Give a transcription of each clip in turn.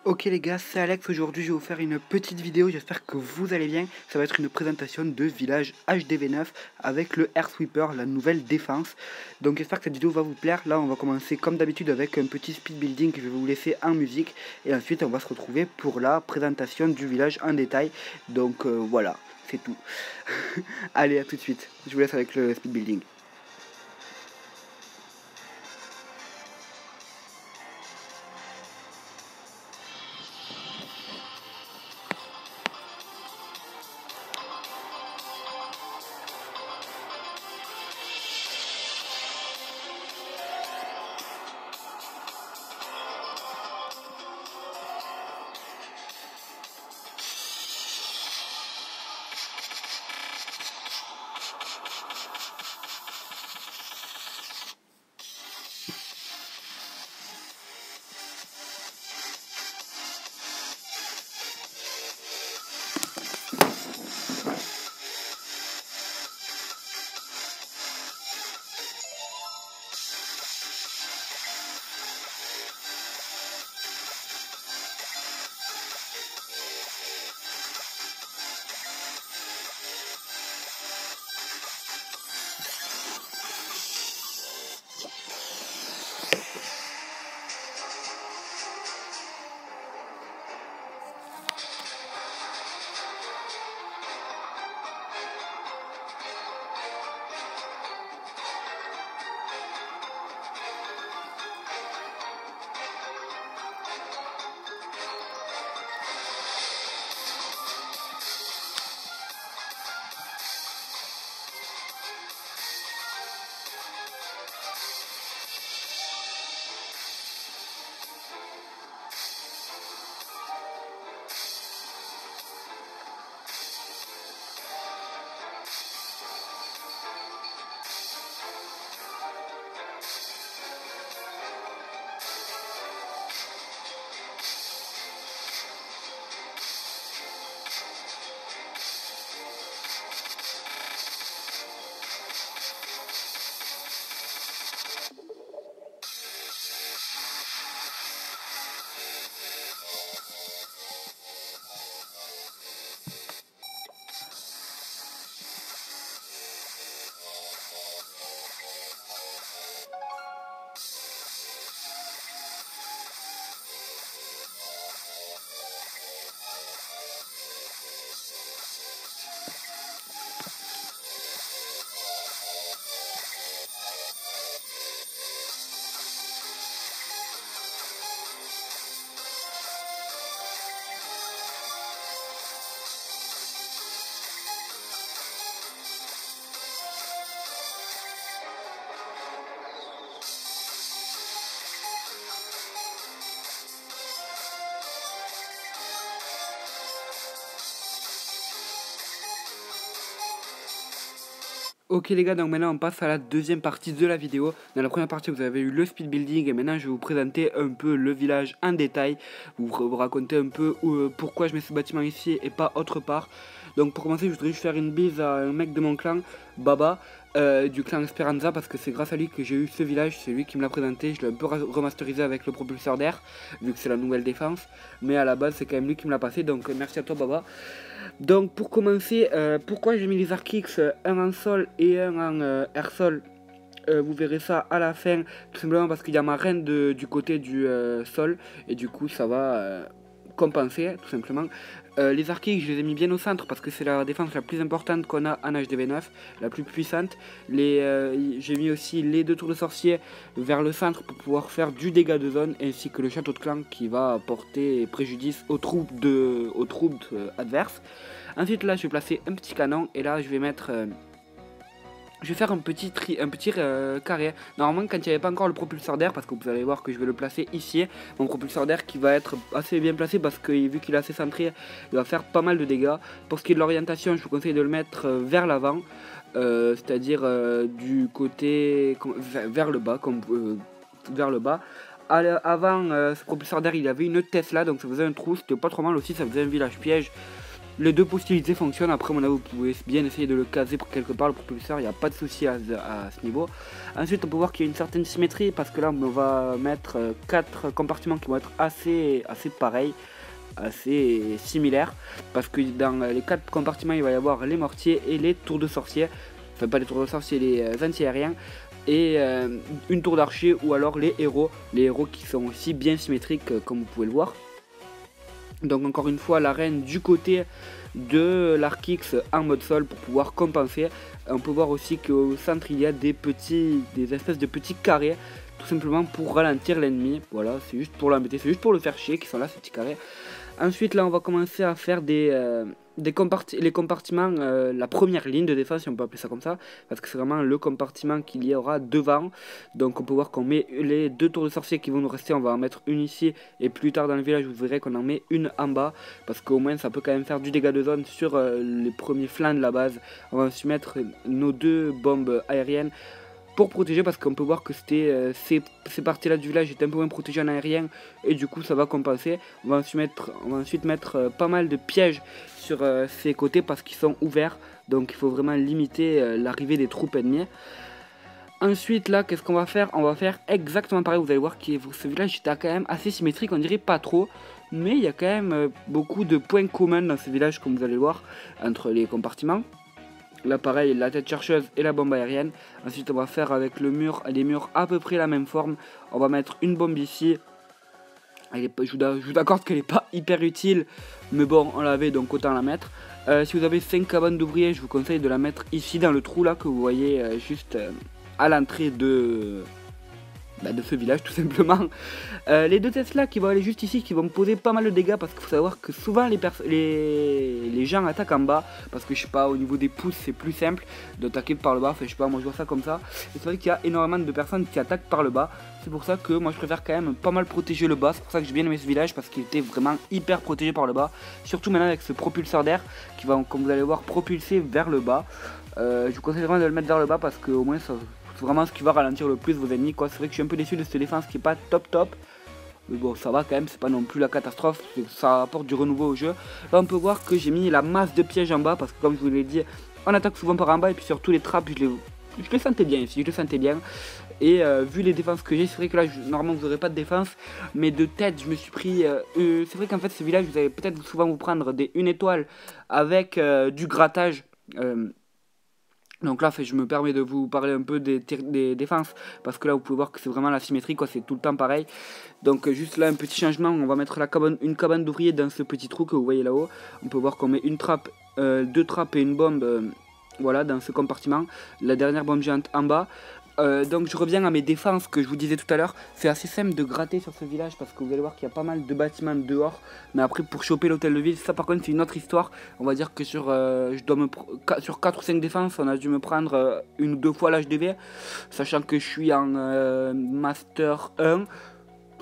Ok les gars, c'est Alex, aujourd'hui je vais vous faire une petite vidéo, j'espère que vous allez bien. Ça va être une présentation de village HDV9 avec le Air Sweeper, la nouvelle défense. Donc j'espère que cette vidéo va vous plaire. Là on va commencer comme d'habitude avec un petit speed building que je vais vous laisser en musique. Et ensuite on va se retrouver pour la présentation du village en détail. Donc voilà, c'est tout. Allez, à tout de suite, je vous laisse avec le speed building. Ok les gars, donc maintenant on passe à la deuxième partie de la vidéo. Dans la première partie vous avez eu le speed building et maintenant je vais vous présenter un peu le village en détail. Vous raconter un peu pourquoi je mets ce bâtiment ici et pas autre part. Donc pour commencer je voudrais juste faire une bise à un mec de mon clan, Baba, du clan Esperanza, parce que c'est grâce à lui que j'ai eu ce village, c'est lui qui me l'a présenté. Je l'ai un peu remasterisé avec le propulseur d'air, vu que c'est la nouvelle défense. Mais à la base c'est quand même lui qui me l'a passé, donc merci à toi Baba. Donc pour commencer, pourquoi j'ai mis les Archix, un en sol et un en air sol, vous verrez ça à la fin, tout simplement parce qu'il y a ma reine du côté du sol, et du coup ça va compenser tout simplement. Les Archix je les ai mis bien au centre parce que c'est la défense la plus importante qu'on a en HDV9, la plus puissante. J'ai mis aussi les deux tours de sorcier vers le centre pour pouvoir faire du dégât de zone, ainsi que le château de clan qui va porter préjudice aux troupes adverses. Ensuite là je vais placer un petit canon et là je vais mettre... je vais faire un petit carré. Normalement quand il n'y avait pas encore le propulseur d'air, parce que vous allez voir que je vais le placer ici, mon propulseur d'air qui va être assez bien placé parce que vu qu'il est assez centré, il va faire pas mal de dégâts. Pour ce qui est de l'orientation, je vous conseille de le mettre vers l'avant, c'est-à-dire du côté vers le bas, vers le bas. Avant ce propulseur d'air il y avait une Tesla, donc ça faisait un trou, c'était pas trop mal aussi, ça faisait un village piège. Les deux possibilités fonctionnent. Après, mon avis, vous pouvez bien essayer de le caser pour quelque part le propulseur, il n'y a pas de souci à ce niveau. Ensuite, on peut voir qu'il y a une certaine symétrie parce que là, on va mettre 4 compartiments qui vont être assez pareils, assez similaires. Parce que dans les 4 compartiments, il va y avoir les mortiers et les tours de sorcier. Enfin, pas les tours de sorcier, les anti-aériens. Et une tour d'archer ou alors les héros qui sont aussi bien symétriques comme vous pouvez le voir. Donc encore une fois l'arène du côté de l'Arc X en mode sol pour pouvoir compenser. On peut voir aussi qu'au centre il y a des espèces de petits carrés, tout simplement pour ralentir l'ennemi. Voilà, c'est juste pour l'embêter, c'est juste pour le faire chier qui sont là ces petits carrés. Ensuite là on va commencer à faire les compartiments, la première ligne de défense, si on peut appeler ça comme ça, parce que c'est vraiment le compartiment qu'il y aura devant. Donc on peut voir qu'on met les 2 tours de sorcier qui vont nous rester, on va en mettre une ici, et plus tard dans le village vous verrez qu'on en met une en bas, parce qu'au moins ça peut quand même faire du dégât de zone sur les premiers flancs de la base. On va aussi mettre nos 2 bombes aériennes pour protéger, parce qu'on peut voir que ces parties là du village étaient un peu moins protégées en aérien, et du coup ça va compenser. On va ensuite mettre pas mal de pièges sur ces côtés parce qu'ils sont ouverts, donc il faut vraiment limiter l'arrivée des troupes ennemies. Ensuite là qu'est-ce qu'on va faire? On va faire exactement pareil. Vous allez voir que ce village était quand même assez symétrique, on dirait pas trop, mais il y a quand même beaucoup de points communs dans ce village, comme vous allez voir, entre les compartiments. Là pareil, la tête chercheuse et la bombe aérienne. Ensuite on va faire avec les murs à peu près la même forme. On va mettre une bombe ici. Je vous accorde qu'elle n'est pas hyper utile, mais bon on l'avait donc autant la mettre. Si vous avez 5 cabanes d'ouvriers, je vous conseille de la mettre ici dans le trou là que vous voyez juste à l'entrée de ce village tout simplement. Les 2 Tesla qui vont aller juste ici, qui vont me poser pas mal de dégâts, parce qu'il faut savoir que souvent les gens attaquent en bas, parce que je sais pas, au niveau des pouces c'est plus simple d'attaquer par le bas. Enfin je sais pas, moi je vois ça comme ça, et c'est vrai qu'il y a énormément de personnes qui attaquent par le bas. C'est pour ça que moi je préfère quand même pas mal protéger le bas. C'est pour ça que j'ai bien aimé ce village, parce qu'il était vraiment hyper protégé par le bas, surtout maintenant avec ce propulseur d'air qui va, comme vous allez voir, propulser vers le bas. Je vous conseille vraiment de le mettre vers le bas, parce que au moins ça, c'est vraiment ce qui va ralentir le plus vos ennemis, quoi. C'est vrai que je suis un peu déçu de cette défense qui est pas top, mais bon ça va quand même, c'est pas non plus la catastrophe, ça apporte du renouveau au jeu. Là on peut voir que j'ai mis la masse de pièges en bas, parce que comme je vous l'ai dit, on attaque souvent par en bas, et puis surtout les trappes, je les sentais bien ici, je les sentais bien. Et vu les défenses que j'ai, c'est vrai que là normalement vous n'aurez pas de défense, mais de tête je me suis pris, c'est vrai qu'en fait ce village vous allez peut-être souvent vous prendre des 1 étoile avec du grattage. Donc là je me permets de vous parler un peu des défenses, parce que là vous pouvez voir que c'est vraiment la symétrie, quoi, c'est tout le temps pareil. Donc juste là un petit changement, on va mettre une cabane d'ouvriers dans ce petit trou que vous voyez là-haut. On peut voir qu'on met une trappe, 2 trappes et une bombe, voilà, dans ce compartiment. La dernière bombe géante en bas. Donc je reviens à mes défenses que je vous disais tout à l'heure. C'est assez simple de gratter sur ce village, parce que vous allez voir qu'il y a pas mal de bâtiments dehors. Mais après pour choper l'hôtel de ville, ça par contre c'est une autre histoire. On va dire que sur 4 ou 5 défenses, on a dû me prendre 1 ou 2 fois l'HDV. Sachant que je suis en Master 1.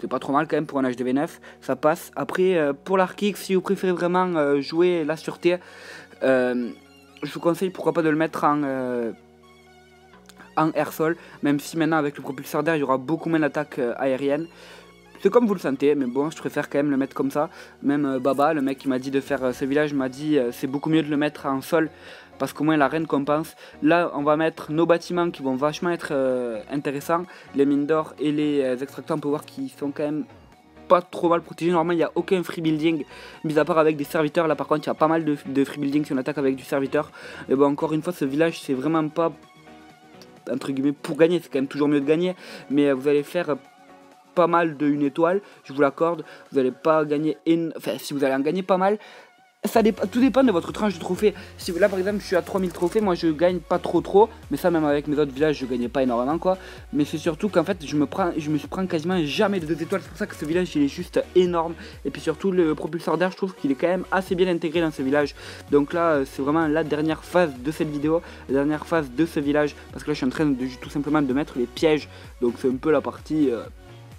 C'est pas trop mal quand même pour un HDV 9, ça passe. Après pour l'Arc X, si vous préférez vraiment jouer la sûreté, je vous conseille pourquoi pas de le mettre en air-sol, même si maintenant avec le propulseur d'air il y aura beaucoup moins d'attaques aériennes. C'est comme vous le sentez, mais bon je préfère quand même le mettre comme ça. Même Baba, le mec qui m'a dit de faire ce village, m'a dit c'est beaucoup mieux de le mettre en sol, parce qu'au moins la reine compense. Là on va mettre nos bâtiments qui vont vachement être intéressants. Les mines d'or et les extracteurs, on peut voir qu'ils sont quand même pas trop mal protégés. Normalement il n'y a aucun free building, mis à part avec des serviteurs. Là par contre il y a pas mal de free building si on attaque avec du serviteur. Et bon encore une fois ce village c'est vraiment pas entre guillemets pour gagner, c'est quand même toujours mieux de gagner, mais vous allez faire pas mal de 1 étoile, je vous l'accorde. Vous allez pas gagner, enfin si vous allez en gagner pas mal, tout dépend de votre tranche de trophée. Si là par exemple je suis à 3000 trophées, moi je gagne pas trop, mais ça même avec mes autres villages je gagnais pas énormément, quoi. Mais c'est surtout qu'en fait je me prends quasiment jamais de 2 étoiles. C'est pour ça que ce village il est juste énorme. Et puis surtout le propulseur d'air, je trouve qu'il est quand même assez bien intégré dans ce village. Donc là c'est vraiment la dernière phase de cette vidéo, la dernière phase de ce village, parce que là je suis en train de tout simplement de mettre les pièges. Donc c'est un peu la partie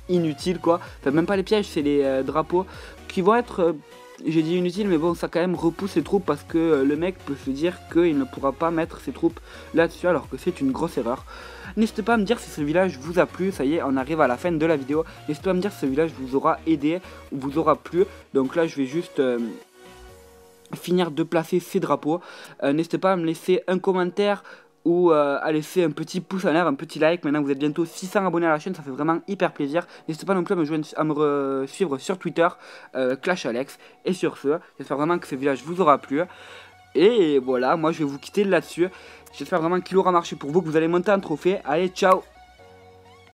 inutile, quoi. Enfin même pas les pièges, c'est les drapeaux qui vont être j'ai dit inutile, mais bon ça quand même repousse les troupes, parce que le mec peut se dire qu'il ne pourra pas mettre ses troupes là-dessus, alors que c'est une grosse erreur. N'hésitez pas à me dire si ce village vous a plu. Ça y est, on arrive à la fin de la vidéo. N'hésitez pas à me dire si ce village vous aura aidé ou vous aura plu. Donc là je vais juste finir de placer ces drapeaux. N'hésitez pas à me laisser un commentaire ou à laisser un petit pouce en l'air, un petit like. Maintenant vous êtes bientôt 600 abonnés à la chaîne, ça fait vraiment hyper plaisir. N'hésitez pas non plus à me suivre sur Twitter, Clash Alex. Et sur ce, j'espère vraiment que ce village vous aura plu. Et voilà, moi je vais vous quitter là-dessus. J'espère vraiment qu'il aura marché pour vous, que vous allez monter un trophée. Allez, ciao!